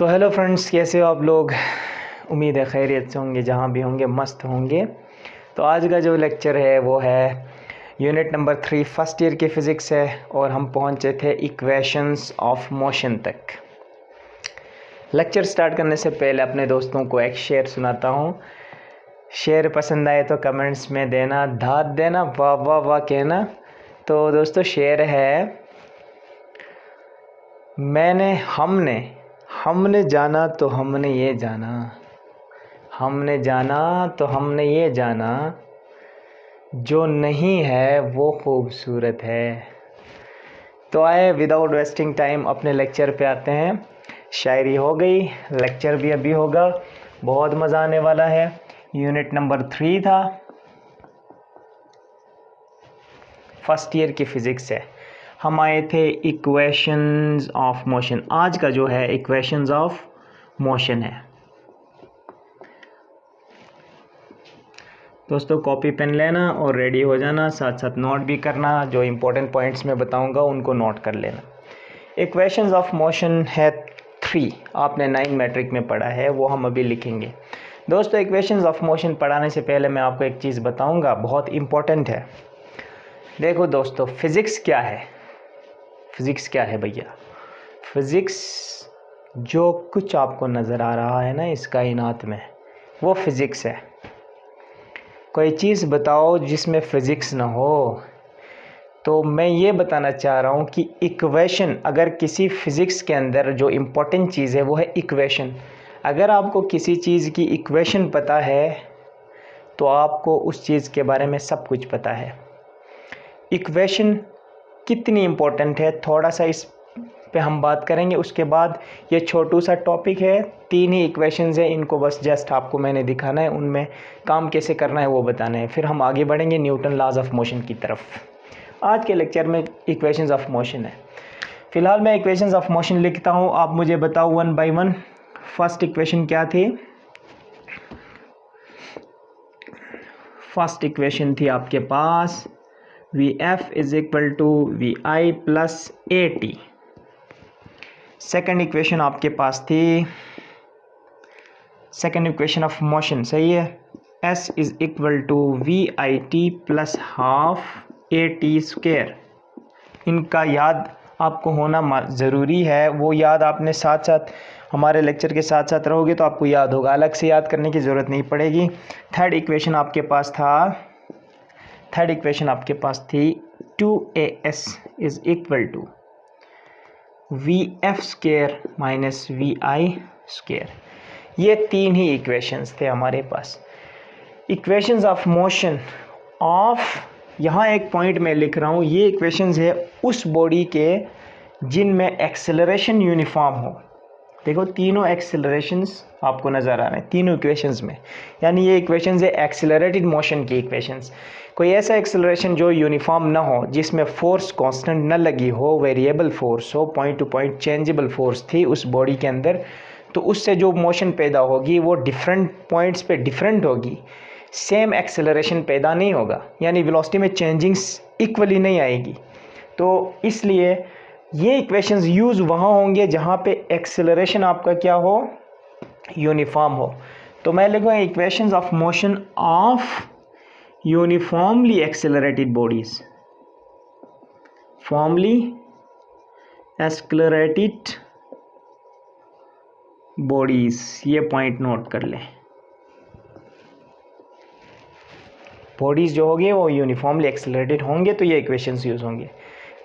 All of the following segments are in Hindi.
तो हेलो फ्रेंड्स, कैसे हो आप लोग। उम्मीद है खैरियत से होंगे, जहाँ भी होंगे मस्त होंगे। तो आज का जो लेक्चर है वो है यूनिट नंबर 3 फर्स्ट ईयर की फ़िज़िक्स है और हम पहुँचे थे इक्वेशंस ऑफ मोशन तक। लेक्चर स्टार्ट करने से पहले अपने दोस्तों को एक शेर सुनाता हूँ। शेर पसंद आए तो कमेंट्स में देना, धात देना, वाह वाह वाह कहना। तो दोस्तों शेर है, हमने जाना तो हमने ये जाना, हमने जाना तो हमने ये जाना, जो नहीं है वो खूबसूरत है। तो आए विदाउट वेस्टिंग टाइम अपने लेक्चर पे आते हैं। शायरी हो गई, लेक्चर भी अभी होगा, बहुत मज़ा आने वाला है। यूनिट नंबर 3 था, फर्स्ट ईयर की फ़िज़िक्स है। हम आए थे इक्वेशंस ऑफ मोशन। आज का जो है इक्वेशंस ऑफ मोशन है। दोस्तों कॉपी पेन लेना और रेडी हो जाना, साथ साथ नोट भी करना। जो इम्पोर्टेंट पॉइंट्स मैं बताऊंगा उनको नोट कर लेना। इक्वेशंस ऑफ मोशन है 3, आपने 9 मैट्रिक में पढ़ा है, वो हम अभी लिखेंगे। दोस्तों इक्वेशंस ऑफ मोशन पढ़ाने से पहले मैं आपको एक चीज़ बताऊंगा, बहुत इम्पोर्टेंट है। देखो दोस्तों, फ़िज़िक्स क्या है? फ़िज़िक्स क्या है भैया? फ़िज़िक्स जो कुछ आपको नज़र आ रहा है ना इस कायनात में, वो फ़िज़िक्स है। कोई चीज़ बताओ जिसमें फ़िज़िक्स ना हो। तो मैं ये बताना चाह रहा हूँ कि इक्वेशन, अगर किसी फ़िज़िक्स के अंदर जो इम्पोर्टेंट चीज़ है वो है इक्वेशन। अगर आपको किसी चीज़ की इक्वेशन पता है तो आपको उस चीज़ के बारे में सब कुछ पता है। इक्वेशन कितनी इम्पोर्टेंट है थोड़ा सा इस पे हम बात करेंगे। उसके बाद ये छोटू सा टॉपिक है, 3 ही इक्वेशंस है, इनको बस जस्ट आपको मैंने दिखाना है, उनमें काम कैसे करना है वो बताना है। फिर हम आगे बढ़ेंगे न्यूटन लॉज ऑफ मोशन की तरफ। आज के लेक्चर में इक्वेशंस ऑफ मोशन है। फ़िलहाल मैं इक्वेशंस ऑफ मोशन लिखता हूँ, आप मुझे बताओ 1 बाय 1। फर्स्ट इक्वेशन क्या थी? फर्स्ट इक्वेशन थी आपके पास Vf is equal to Vi plus AT। Second equation आपके पास थी, सेकेंड इक्वेशन ऑफ मोशन, सही है, S is equal to VIT plus half AT square. इनका याद आपको होना ज़रूरी है। वो याद आपने साथ साथ हमारे लेक्चर के साथ साथ रहोगे तो आपको याद होगा, अलग से याद करने की ज़रूरत नहीं पड़ेगी। थर्ड इक्वेशन आपके पास थी 2AS is equal to VF square minus VI square. ये 3 ही इक्वेशंस थे हमारे पास। इक्वेशंस ऑफ मोशन ऑफ, यहाँ एक पॉइंट मैं लिख रहा हूँ, ये इक्वेशंस है उस बॉडी के जिनमें एक्सेलरेशन यूनिफॉर्म हो। देखो तीनों एक्सेलरेशंस आपको नज़र आ रहे हैं तीनों इक्वेशंस में, यानी ये इक्वेशंस है एक्सेलरेटेड मोशन की इक्वेशंस। कोई ऐसा एक्सेलरेशन जो यूनिफॉर्म ना हो, जिसमें फोर्स कांस्टेंट न लगी हो, वेरिएबल फोर्स हो, point two point changeable force थी उस बॉडी के अंदर, तो उससे जो मोशन पैदा होगी वो डिफरेंट पॉइंट्स पे डिफरेंट होगी, सेम एक्सेलरेशन पैदा नहीं होगा, यानी वेलोसिटी में चेंजिंग्स इक्वली नहीं आएगी। तो इसलिए ये इक्वेशंस यूज़ वहाँ होंगे जहाँ पे एक्सेलरेशन आपका क्या हो, यूनिफॉर्म हो। तो मैं लिखूँगा equations of motion of uniformly accelerated bodies, formally accelerated bodies. ये पॉइंट नोट कर लें, बॉडीज़ जो होंगे वो यूनिफॉर्मली एक्सेलरेटेड होंगे तो ये इक्वेशंस यूज़ होंगे।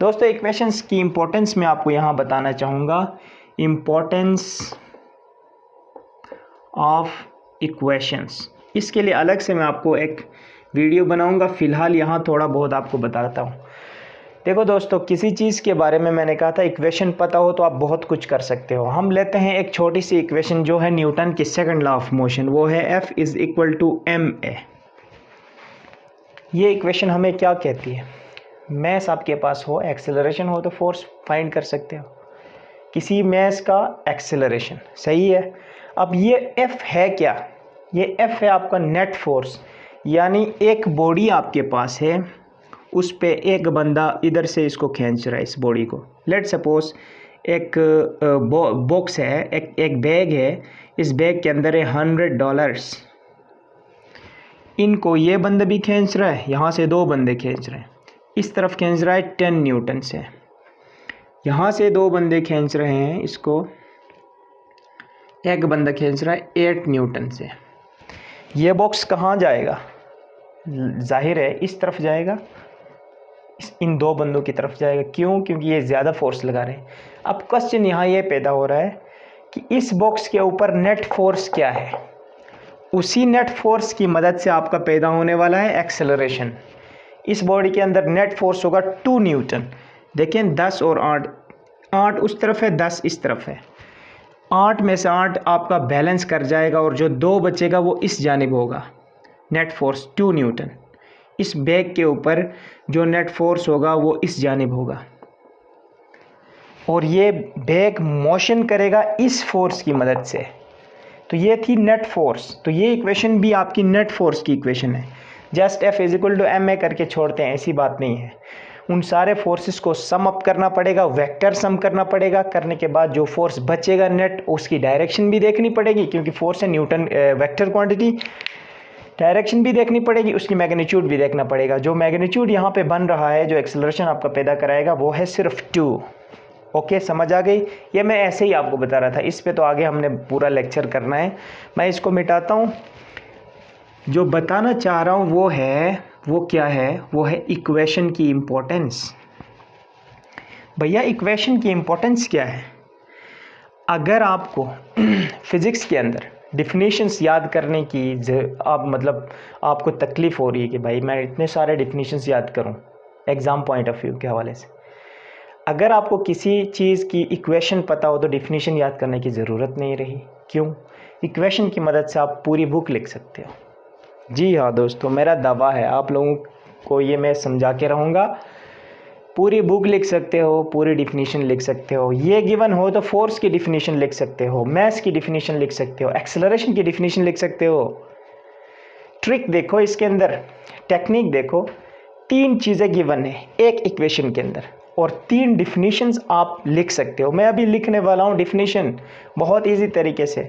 दोस्तों इक्वेशंस की इम्पोर्टेंस मैं आपको यहाँ बताना चाहूँगा, इम्पोर्टेंस ऑफ इक्वेशंस। इसके लिए अलग से मैं आपको एक वीडियो बनाऊँगा, फ़िलहाल यहाँ थोड़ा बहुत आपको बताता हूँ। देखो दोस्तों, किसी चीज़ के बारे में मैंने कहा था इक्वेशन पता हो तो आप बहुत कुछ कर सकते हो। हम लेते हैं एक छोटी सी इक्वेशन जो है न्यूटन की सेकंड लॉ ऑफ मोशन, वो है F is equal to ma। ये इक्वेशन हमें क्या कहती है? मैस आपके पास हो, एक्सेलरेशन हो तो फोर्स फाइंड कर सकते हो, किसी मैस का एक्सेलरेशन, सही है। अब ये F है क्या? ये F है आपका नेट फोर्स, यानी एक बॉडी आपके पास है, उस पे एक बंदा इधर से इसको खींच रहा है, इस बॉडी को। लेट सपोज एक बॉक्स है, एक बैग है, इस बैग के अंदर है $100। इनको ये बंदा भी खींच रहा है, यहाँ से 2 बंदे खींच रहे हैं, इस तरफ खींच रहा है 10 न्यूटन से, यहाँ से 2 बंदे खींच रहे हैं इसको, एक बंदा खींच रहा है 8 न्यूटन से। ये बॉक्स कहाँ जाएगा? जाहिर है इस तरफ जाएगा, इन 2 बंदों की तरफ जाएगा। क्यों? क्योंकि ये ज़्यादा फोर्स लगा रहे हैं। अब क्वेश्चन यहाँ ये पैदा हो रहा है कि इस बॉक्स के ऊपर नेट फोर्स क्या है? उसी नेट फोर्स की मदद से आपका पैदा होने वाला है एक्सेलरेशन। इस बॉडी के अंदर नेट फोर्स होगा 2 न्यूटन। देखें 10 और 8, 8 उस तरफ है, 10 इस तरफ है। 8 में से 8 आपका बैलेंस कर जाएगा और जो 2 बचेगा वो इस जानिब होगा। Net force 2 Newton. इस बैग के ऊपर जो नेट फोर्स होगा वो इस जानिब होगा और ये बैग मोशन करेगा इस फोर्स की मदद से। तो ये थी नेट फोर्स। तो ये इक्वेशन भी आपकी नेट फोर्स की इक्वेशन है। जस्ट F = ma करके छोड़ते हैं, ऐसी बात नहीं है। उन सारे फोर्सेस को सम अप करना पड़ेगा, वेक्टर सम करना पड़ेगा। करने के बाद जो फोर्स बचेगा नेट, उसकी डायरेक्शन भी देखनी पड़ेगी, क्योंकि फोर्स है न्यूटन वेक्टर क्वांटिटी। डायरेक्शन भी देखनी पड़ेगी, उसकी मैग्नीट्यूड भी देखना पड़ेगा। जो मैग्नीट्यूड यहाँ पे बन रहा है, जो एक्सेलरेशन आपका पैदा कराएगा, वो है सिर्फ 2। ओके, समझ आ गई? ये मैं ऐसे ही आपको बता रहा था, इस पे तो आगे हमने पूरा लेक्चर करना है। मैं इसको मिटाता हूँ। जो बताना चाह रहा हूँ वो क्या है? वो है इक्वेशन की इम्पोर्टेंस। भैया इक्वेशन की इम्पोर्टेंस क्या है? अगर आपको फिज़िक्स के अंदर डिफिनीशंस याद करने की आपको तकलीफ़ हो रही है कि भाई मैं इतने सारे डिफिनीशंस याद करूं एग्ज़ाम पॉइंट ऑफ व्यू के हवाले से, अगर आपको किसी चीज़ की इक्वेशन पता हो तो डिफिनीशन याद करने की ज़रूरत नहीं रही। क्यों? इक्वेशन की मदद से आप पूरी बुक लिख सकते हो। जी हाँ दोस्तों, मेरा दावा है, आप लोगों को ये मैं समझा के रहूँगा। पूरी बुक लिख सकते हो, पूरी डिफिनीशन लिख सकते हो। ये गिवन हो तो फोर्स की डिफिनीशन लिख सकते हो, मास की डिफिनीशन लिख सकते हो, एक्सेलरेशन की डिफिनीशन लिख सकते हो। ट्रिक देखो इसके अंदर, टेक्निक देखो। 3 चीज़ें गिवन है एक इक्वेशन के अंदर और 3 डिफिनीशंस आप लिख सकते हो। मैं अभी लिखने वाला हूँ डिफिनीशन बहुत ईजी तरीके से।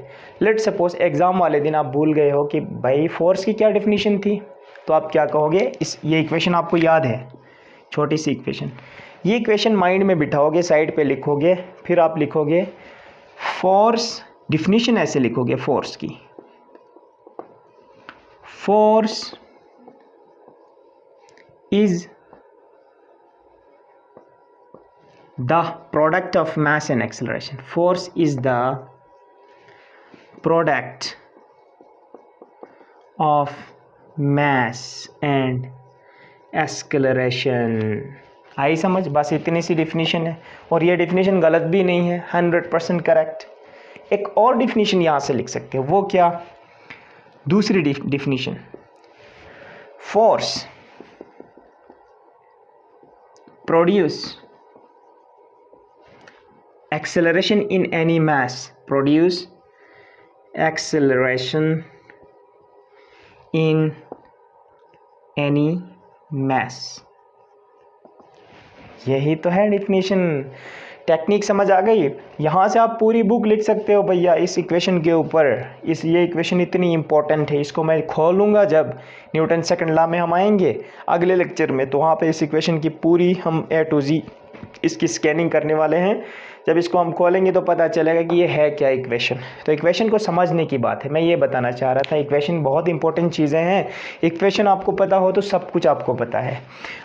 लेट सपोज एग्ज़ाम वाले दिन आप भूल गए हो कि भाई फोर्स की क्या डिफिनीशन थी, तो आप क्या कहोगे? ये इक्वेशन आपको याद है, छोटी सी इक्वेशन। ये इक्वेशन माइंड में बिठाओगे, साइड पे लिखोगे, फिर आप लिखोगे फोर्स। डिफिनीशन ऐसे लिखोगे फोर्स की, force is the product of mass and acceleration. Force is the product of mass and acceleration. आई समझ? बस इतनी सी डिफिनीशन है और ये डिफिनीशन गलत भी नहीं है, 100% करेक्ट। एक और डिफिनीशन यहाँ से लिख सकते हो, वो क्या? दूसरी definition, force produce acceleration in any mass, produce acceleration in any mass. यही तो है डिफिनीशन। टेक्निक समझ आ गई? यहाँ से आप पूरी बुक लिख सकते हो भैया इस इक्वेशन के ऊपर। ये इक्वेशन इतनी इंपॉर्टेंट है, इसको मैं खोलूँगा जब न्यूटन सेकंड लॉ में हम आएंगे अगले लेक्चर में, तो वहाँ पे इस इक्वेशन की पूरी हम A to Z इसकी स्कैनिंग करने वाले हैं। जब इसको हम खोलेंगे तो पता चलेगा कि ये है क्या इक्वेशन। तो इक्वेशन को समझने की बात है, मैं ये बताना चाह रहा था। इक्वेशन बहुत इंपॉर्टेंट चीज़ें हैं। इक्वेशन आपको पता हो तो सब कुछ आपको पता है।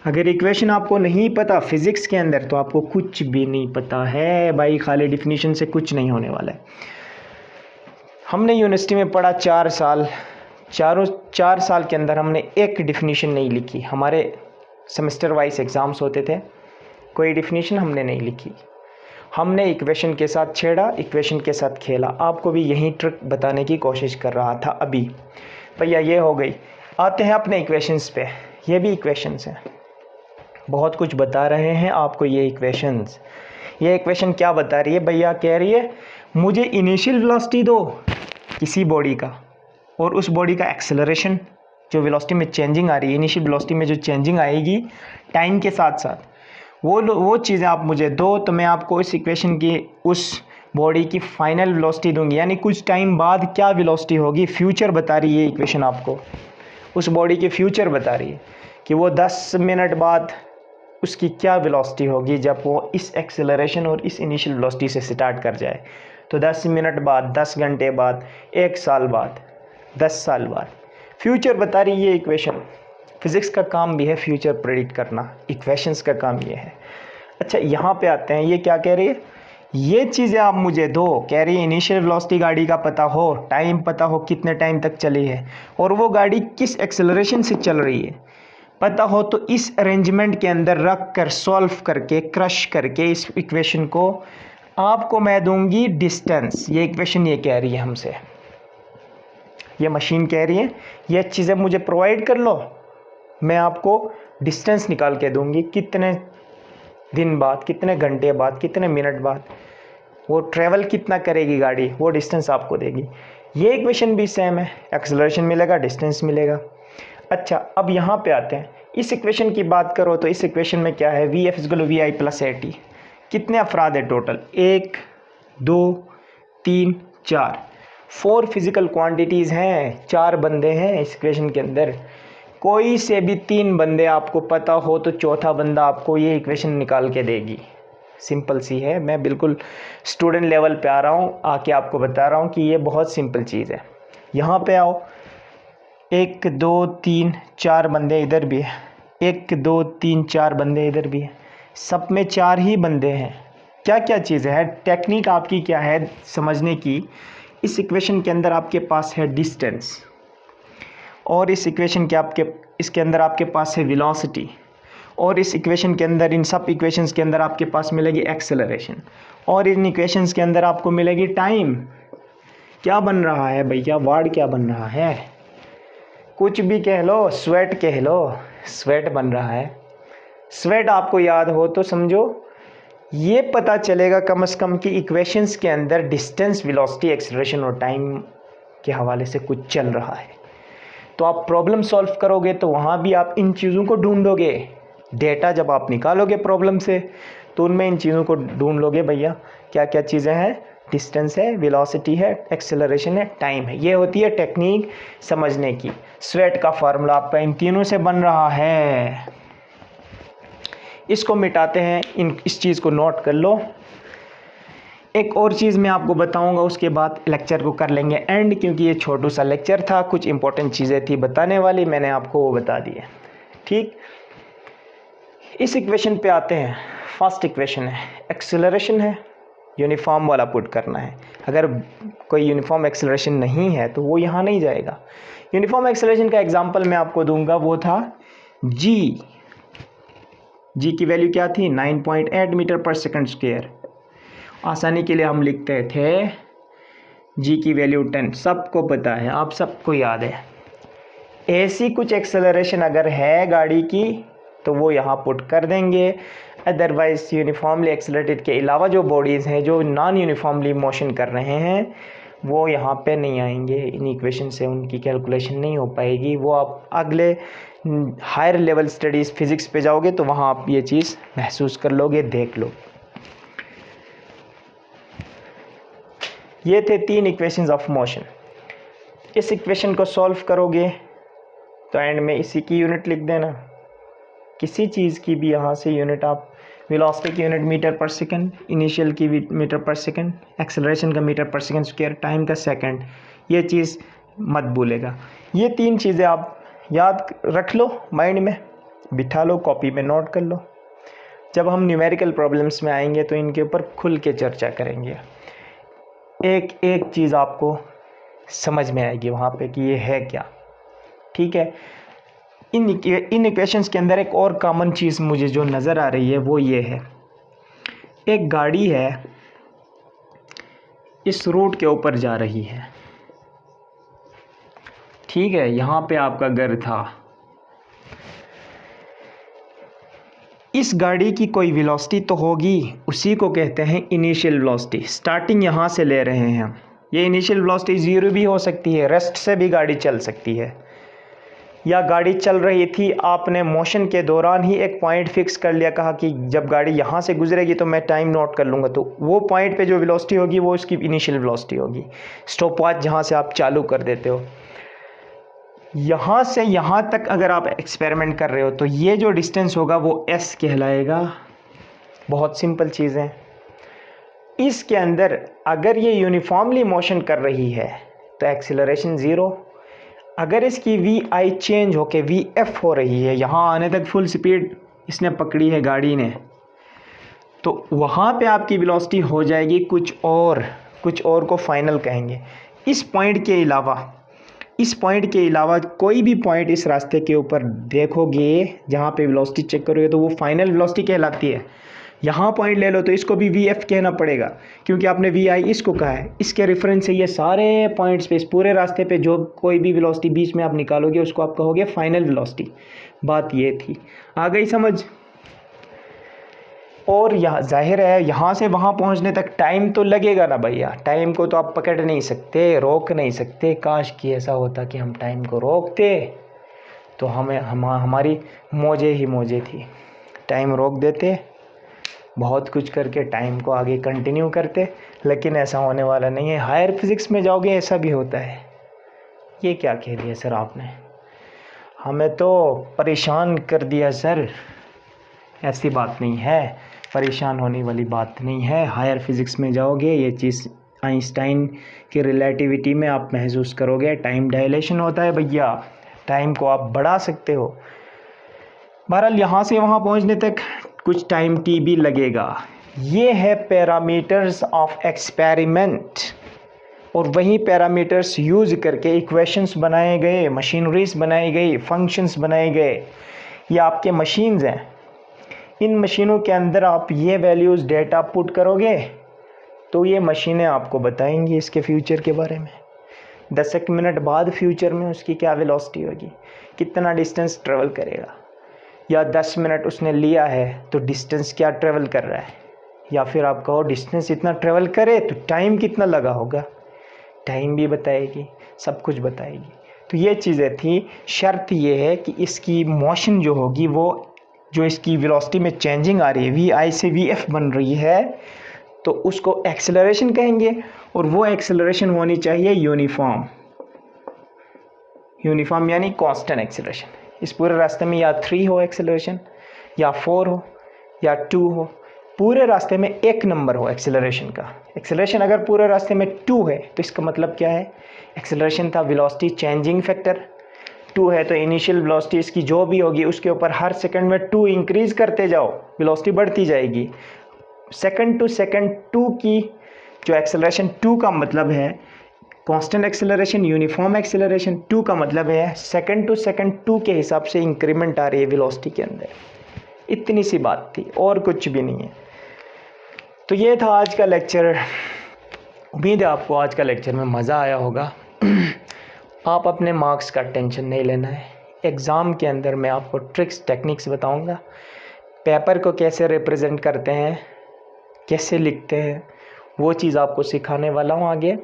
अगर इक्वेशन आपको नहीं पता फिज़िक्स के अंदर तो आपको कुछ भी नहीं पता है भाई। खाली डिफिनीशन से कुछ नहीं होने वाला है। हमने यूनिवर्सिटी में पढ़ा 4 साल, 4 साल के अंदर हमने एक डिफिनीशन नहीं लिखी। हमारे सेमेस्टर वाइज एग्ज़ाम्स होते थे, कोई डिफिनीशन हमने नहीं लिखी। हमने इक्वेशन के साथ छेड़ा, इक्वेशन के साथ खेला। आपको भी यही ट्रिक बताने की कोशिश कर रहा था अभी। भैया ये हो गई। आते हैं अपने इक्वेशंस पे। ये भी इक्वेशंस हैं, बहुत कुछ बता रहे हैं आपको ये इक्वेशंस। ये इक्वेशन क्या बता रही है भैया? कह रही है मुझे इनिशियल वेलोसिटी दो किसी बॉडी का और उस बॉडी का एक्सेलरेशन, जो वेलोसिटी में चेंजिंग आ रही है, इनिशियल वेलोसिटी में जो चेंजिंग आएगी टाइम के साथ साथ, वो चीज़ें आप मुझे दो तो मैं आपको इस इक्वेशन की उस बॉडी की फाइनल वेलोसिटी दूंगी, यानी कुछ टाइम बाद क्या वेलोसिटी होगी, फ्यूचर बता रही है इक्वेशन आपको, उस बॉडी के फ्यूचर बता रही है कि वो 10 मिनट बाद उसकी क्या वेलोसिटी होगी जब वो इस एक्सेलरेशन और इस इनिशियल वेलोसिटी से स्टार्ट कर जाए। तो 10 मिनट बाद, 10 घंटे बाद, 1 साल बाद, 10 साल बाद, फ्यूचर बता रही है इक्वेशन। फिज़िक्स का काम भी है फ्यूचर प्रेडिक्ट करना, इक्वेशंस का काम ये है। अच्छा, यहाँ पे आते हैं, ये क्या कह रही है, ये चीज़ें आप मुझे दो, कह रही है इनिशियल वेलोसिटी गाड़ी का पता हो, टाइम पता हो कितने टाइम तक चली है, और वो गाड़ी किस एक्सेलरेशन से चल रही है पता हो, तो इस अरेंजमेंट के अंदर रख कर सॉल्व करके क्रश करके इस इक्वेशन को आपको मैं दूंगी डिस्टेंस। ये इक्वेशन ये कह रही है हमसे, ये मशीन कह रही है ये चीज़ें मुझे प्रोवाइड कर लो, मैं आपको डिस्टेंस निकाल के दूंगी, कितने दिन बाद, कितने घंटे बाद, कितने मिनट बाद, वो ट्रैवल कितना करेगी गाड़ी, वो डिस्टेंस आपको देगी। ये इक्वेशन भी सेम है, एक्सेलरेशन मिलेगा, डिस्टेंस मिलेगा। अच्छा, अब यहाँ पे आते हैं, इस इक्वेशन की बात करो तो इस इक्वेशन में क्या है, V F is V I plus A T. कितने अफराद है टोटल, 1 2 3 4, 4 फिजिकल क्वांटिटीज़ हैं, 4 बंदे हैं इस इक्वेशन के अंदर। कोई से भी 3 बंदे आपको पता हो तो चौथा बंदा आपको ये इक्वेशन निकाल के देगी। सिंपल सी है, मैं बिल्कुल स्टूडेंट लेवल पे आ रहा हूँ, आके आपको बता रहा हूँ कि ये बहुत सिंपल चीज़ है। यहाँ पे आओ, 1 2 3 4 बंदे इधर भी है, 1 2 3 4 बंदे इधर भी है, सब में 4 ही बंदे हैं। क्या क्या चीज़ें हैं, टेक्निक आपकी क्या है समझने की, इस इक्वेशन के अंदर आपके पास है डिस्टेंस, और इस इक्वेशन के इसके अंदर आपके पास है वेलोसिटी, और इस इक्वेशन के अंदर, इन सब इक्वेशंस के अंदर आपके पास मिलेगी एक्सेलरेशन, और इन इक्वेशंस के अंदर आपको मिलेगी टाइम। क्या बन रहा है भैया, वर्ड क्या बन रहा है, कुछ भी कह लो, स्वेट कह लो, स्वेट बन रहा है। स्वेट आपको याद हो तो समझो ये पता चलेगा कम से कम कि इक्वेशंस के अंदर डिस्टेंस, वेलोसिटी, एक्सेलरेशन और टाइम के हवाले से कुछ चल रहा है। तो आप प्रॉब्लम सॉल्व करोगे तो वहाँ भी आप इन चीज़ों को ढूंढोगे, डेटा जब आप निकालोगे प्रॉब्लम से तो उनमें इन चीज़ों को ढूंढ लोगे, भैया क्या क्या चीज़ें हैं, डिस्टेंस है, वेलोसिटी है, एक्सेलरेशन है, टाइम है। ये होती है टेक्निक समझने की। स्वेट का फार्मूला आपका इन तीनों से बन रहा है। इसको मिटाते हैं, इस चीज़ को नोट कर लो। एक और चीज़ मैं आपको बताऊंगा, उसके बाद लेक्चर को कर लेंगे एंड, क्योंकि ये छोटू सा लेक्चर था, कुछ इंपॉर्टेंट चीज़ें थी बताने वाली, मैंने आपको वो बता दी है। ठीक, इस इक्वेशन पे आते हैं। फर्स्ट इक्वेशन है, एक्सेलरेशन है, यूनिफॉर्म वाला पुट करना है। अगर कोई यूनिफॉर्म एक्सेलरेशन नहीं है तो वो यहाँ नहीं जाएगा। यूनिफॉर्म एक्सेलरेशन का एग्जांपल मैं आपको दूंगा, वो था जी की वैल्यू क्या थी, 9.8 मीटर पर सेकंड स्क्वायर। आसानी के लिए हम लिखते थे जी की वैल्यू 10, सबको पता है, आप सबको याद है। ऐसी कुछ एक्सेलरेशन अगर है गाड़ी की तो वो यहाँ पुट कर देंगे, अदरवाइज यूनिफॉर्मली एक्सेलरेटेड के अलावा जो बॉडीज़ हैं जो नॉन यूनिफॉर्मली मोशन कर रहे हैं वो यहाँ पे नहीं आएंगे, इन इक्वेशन से उनकी कैलकुलेशन नहीं हो पाएगी। वो आप अगले हायर लेवल स्टडीज़ फिज़िक्स पे जाओगे तो वहाँ आप ये चीज़ महसूस कर लोगे, देख लो। ये थे 3 इक्वेशंस ऑफ मोशन। इस इक्वेशन को सॉल्व करोगे तो एंड में इसी की यूनिट लिख देना, किसी चीज़ की भी यहाँ से यूनिट आप, वेलोसिटी की यूनिट मीटर पर सेकंड, इनिशियल की मीटर पर सेकंड, एक्सेलरेशन का मीटर पर सेकंड स्क्वायर, टाइम का सेकंड, ये चीज़ मत भूलेगा। ये 3 चीज़ें आप याद रख लो, माइंड में बिठा लो, कॉपी में नोट कर लो। जब हम न्यूमेरिकल प्रॉब्लम्स में आएंगे तो इनके ऊपर खुल के चर्चा करेंगे, एक एक चीज़ आपको समझ में आएगी वहाँ पे कि ये है क्या। ठीक है, इन इक्वेशंस के अंदर एक और कॉमन चीज़ मुझे जो नज़र आ रही है वो ये है, एक गाड़ी है इस रोड के ऊपर जा रही है, ठीक है, यहाँ पे आपका घर था, इस गाड़ी की कोई वेलोसिटी तो होगी, उसी को कहते हैं इनिशियल वेलोसिटी। स्टार्टिंग यहाँ से ले रहे हैं, ये इनिशियल वेलोसिटी 0 भी हो सकती है, रेस्ट से भी गाड़ी चल सकती है। या गाड़ी चल रही थी, आपने मोशन के दौरान ही एक पॉइंट फिक्स कर लिया, कहा कि जब गाड़ी यहाँ से गुजरेगी तो मैं टाइम नोट कर लूँगा, तो वो पॉइंट पे जो वेलोसिटी होगी वो उसकी इनिशियल वेलोसिटी होगी। स्टॉप वॉच जहाँ से आप चालू कर देते हो, यहाँ से यहाँ तक अगर आप एक्सपेरिमेंट कर रहे हो तो ये जो डिस्टेंस होगा वो एस कहलाएगा। बहुत सिंपल चीज़ है। इसके अंदर अगर ये यूनिफॉर्मली मोशन कर रही है तो एक्सीलरेशन ज़ीरो। अगर इसकी वी आई चेंज होके वी एफ हो रही है, यहाँ आने तक फुल स्पीड इसने पकड़ी है गाड़ी ने, तो वहाँ पे आपकी वेलोसिटी हो जाएगी कुछ और को फाइनल कहेंगे। इस पॉइंट के अलावा कोई भी पॉइंट इस रास्ते के ऊपर देखोगे जहाँ पे वेलोसिटी चेक करोगे तो वो फाइनल वेलोसिटी कहलाती है। यहाँ पॉइंट ले लो तो इसको भी वी एफ कहना पड़ेगा, क्योंकि आपने वी आई इसको कहा है। इसके रेफरेंस से ये सारे पॉइंट्स पे, इस पूरे रास्ते पे जो कोई भी वेलोसिटी बीच में आप निकालोगे उसको आप कहोगे फाइनल वेलोसिटी। बात ये थी, आ गई समझ। और यहाँ जाहिर है यहाँ से वहाँ पहुँचने तक टाइम तो लगेगा ना भैया, टाइम को तो आप पकड़ नहीं सकते, रोक नहीं सकते। काश कि ऐसा होता कि हम टाइम को रोकते तो हमारी मौजें ही मौजें थी। टाइम रोक देते, बहुत कुछ करके टाइम को आगे कंटिन्यू करते, लेकिन ऐसा होने वाला नहीं है। हायर फिज़िक्स में जाओगे ऐसा भी होता है। ये क्या कह दिया सर आपने, हमें तो परेशान कर दिया सर। ऐसी बात नहीं है, परेशान होने वाली बात नहीं है। हायर फिज़िक्स में जाओगे ये चीज़ आइंस्टाइन की रिलेटिविटी में आप महसूस करोगे। टाइम डायलेशन होता है भैया, टाइम को आप बढ़ा सकते हो। बहरहाल यहाँ से वहाँ पहुँचने तक कुछ टाइम टी भी लगेगा। ये है पैरामीटर्स ऑफ एक्सपेरिमेंट, और वही पैरामीटर्स यूज़ करके इक्वेशंस बनाए गए, मशीनरीज बनाई गई, फंक्शंस बनाए गए। ये आपके मशीन्स हैं। इन मशीनों के अंदर आप ये वैल्यूज़ डेटा पुट करोगे तो ये मशीनें आपको बताएंगी इसके फ्यूचर के बारे में। 10 मिनट बाद फ्यूचर में उसकी क्या वेलोसिटी होगी, कितना डिस्टेंस ट्रेवल करेगा, या 10 मिनट उसने लिया है तो डिस्टेंस क्या ट्रेवल कर रहा है, या फिर आप कहो डिस्टेंस इतना ट्रेवल करे तो टाइम कितना लगा होगा, टाइम भी बताएगी, सब कुछ बताएगी। तो ये चीज़ें थी। शर्त ये है कि इसकी मोशन जो होगी, वो जो इसकी वेलोसिटी में चेंजिंग आ रही है, वी आई से वी एफ बन रही है, तो उसको एक्सेलरेशन कहेंगे। और वो एक्सेलरेशन होनी चाहिए यूनिफॉर्म यानी कांस्टेंट एक्सेलरेशन। इस पूरे रास्ते में या 3 हो एक्सेलरेशन, या 4 हो, या 2 हो, पूरे रास्ते में एक नंबर हो एक्सेलरेशन का। एक्सेलरेशन अगर पूरे रास्ते में 2 है तो इसका मतलब क्या है, एक्सेलरेशन था वेलोसिटी चेंजिंग फैक्टर, 2 है तो इनिशियल वेलोसिटी इसकी जो भी होगी उसके ऊपर हर सेकंड में 2 इंक्रीज़ करते जाओ, वेलोसिटी बढ़ती जाएगी। सेकंड टू सेकंड 2 की जो एक्सेलरेशन 2 का मतलब है कांस्टेंट एक्सेलरेशन, यूनिफॉर्म एक्सेलरेशन। 2 का मतलब है सेकंड टू सेकंड 2 के हिसाब से इंक्रीमेंट आ रही है वेलोसिटी के अंदर। इतनी सी बात थी और कुछ भी नहीं है। तो ये था आज का लेक्चर। उम्मीद है आपको आज का लेक्चर में मज़ा आया होगा। आप अपने मार्क्स का टेंशन नहीं लेना है। एग्ज़ाम के अंदर मैं आपको ट्रिक्स टेक्निक्स बताऊंगा, पेपर को कैसे रिप्रेजेंट करते हैं, कैसे लिखते हैं, वो चीज़ आपको सिखाने वाला हूँ आगे।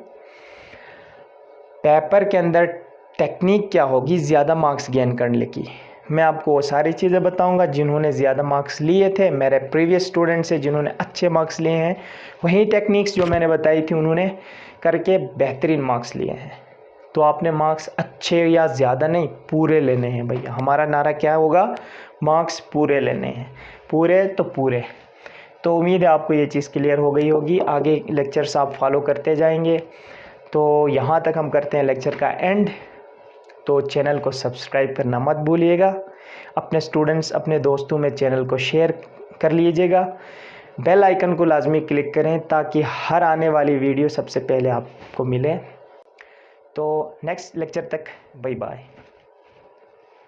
पेपर के अंदर टेक्निक क्या होगी ज़्यादा मार्क्स गेन करने की, मैं आपको वो सारी चीज़ें बताऊंगा। जिन्होंने ज़्यादा मार्क्स लिए थे, मेरे प्रीवियस स्टूडेंट्स से जिन्होंने अच्छे मार्क्स लिए हैं, वही टेक्निक्स जो मैंने बताई थी उन्होंने करके बेहतरीन मार्क्स लिए हैं। तो आपने मार्क्स अच्छे या ज़्यादा नहीं, पूरे लेने हैं भैया। हमारा नारा क्या होगा, मार्क्स पूरे लेने हैं, पूरे तो पूरे। तो उम्मीद है आपको ये चीज़ क्लियर हो गई होगी। आगे लेक्चर्स आप फॉलो करते जाएंगे। तो यहाँ तक हम करते हैं लेक्चर का एंड। तो चैनल को सब्सक्राइब करना मत भूलिएगा। अपने स्टूडेंट्स, अपने दोस्तों में चैनल को शेयर कर लीजिएगा। बेल आइकन को लाजमी क्लिक करें ताकि हर आने वाली वीडियो सबसे पहले आपको मिले। तो नेक्स्ट लेक्चर तक बाय बाय।